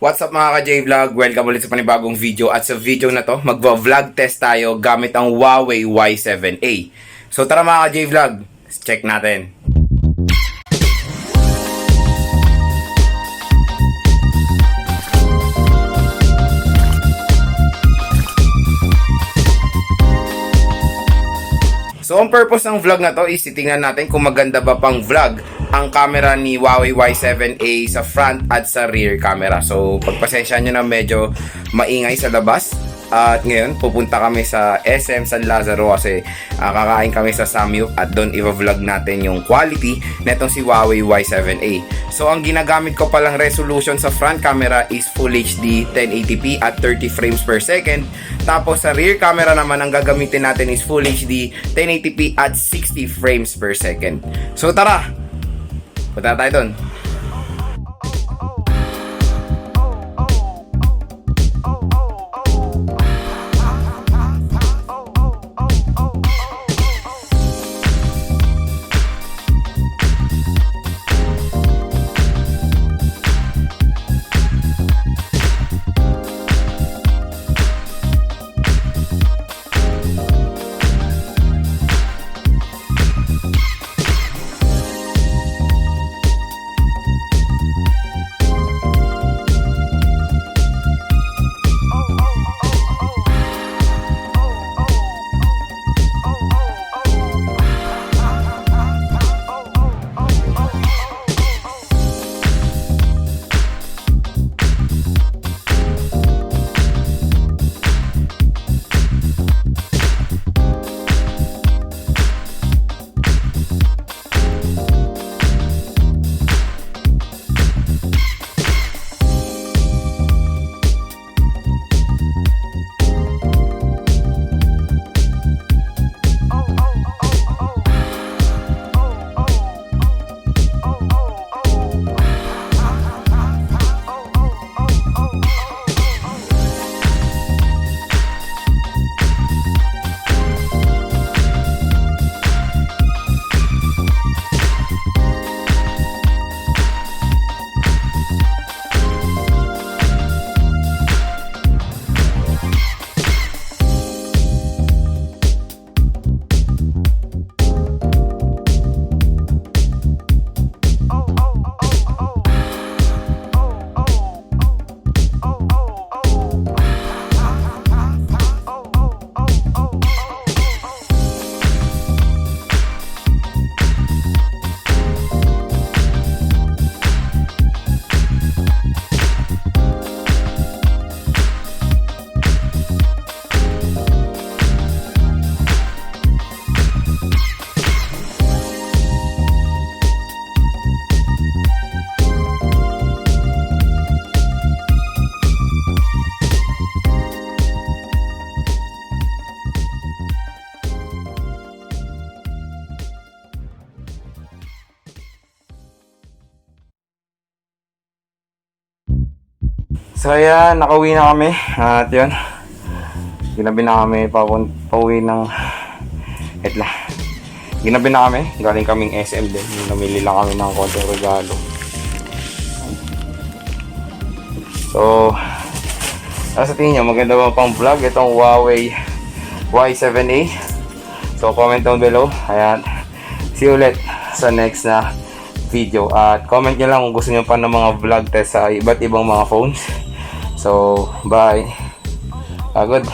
What's up mga ka-J-Vlog? Welcome ulit sa panibagong video. At sa video na to, magva-vlog test tayo gamit ang Huawei Y7a. So tara mga ka-J-Vlog, check natin. So ang purpose ng vlog na to is titingnan natin kung maganda ba pang vlog ang camera ni Huawei Y7a sa front at sa rear camera. So pagpasensya nyo na medyo maingay sa labas. At ngayon pupunta kami sa SM San Lazaro kasi kakain kami sa Samyup at doon i-vlog natin yung quality netong si Huawei Y7a. So ang ginagamit ko palang resolution sa front camera is Full HD 1080p at 30 frames per second. Tapos sa rear camera naman ang gagamitin natin is Full HD 1080p at 60 frames per second. So tara, punta tayo doon. So ayan, nakauwi na kami at yun, ginabi na kami pauwi ng ginabi na kami, galing kaming SM din, namili lang kami ng konting regalo. So sa tingin nyo, maganda ba pang vlog itong Huawei Y7a? So comment down below. Ayan, see you ulit sa next na video at comment nyo lang kung gusto nyo pa ng mga vlog test sa iba't ibang mga phones. So bye, good.